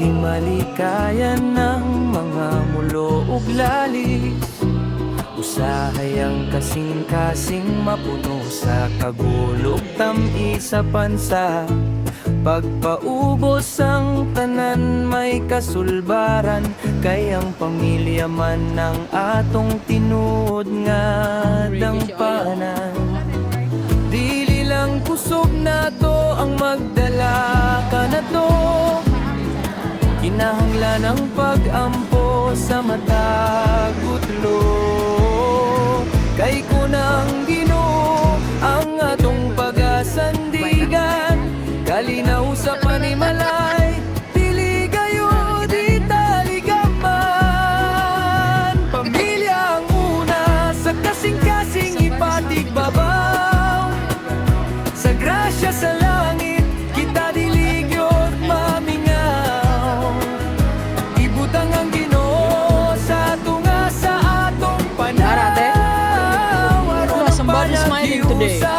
di malikayan ng mga mulo ug lalis. Usahay ang kasing-kasing mapuno sa kagulog tam-i sa pansa. Pagpaubos ang tanan may kasulbaran, kay ang pamilya man ng atong tinuod nga dangpanan. Dili lang kusog na to ang magdala ka na to, kinahanglan ang pag-ampo sa matag utlo. Kay kunang Ginoo ang atong pag-asandigan, kalinaw sa panimalay, dili gayo di taligaman. Pamilya ang una, sa kasing-kasing ipatig babaw. Sa grasya sa langit, kita diligyot mamingaw. Ibutang ang Ginoo sa tunga sa atong panaw. Somebody smiling today.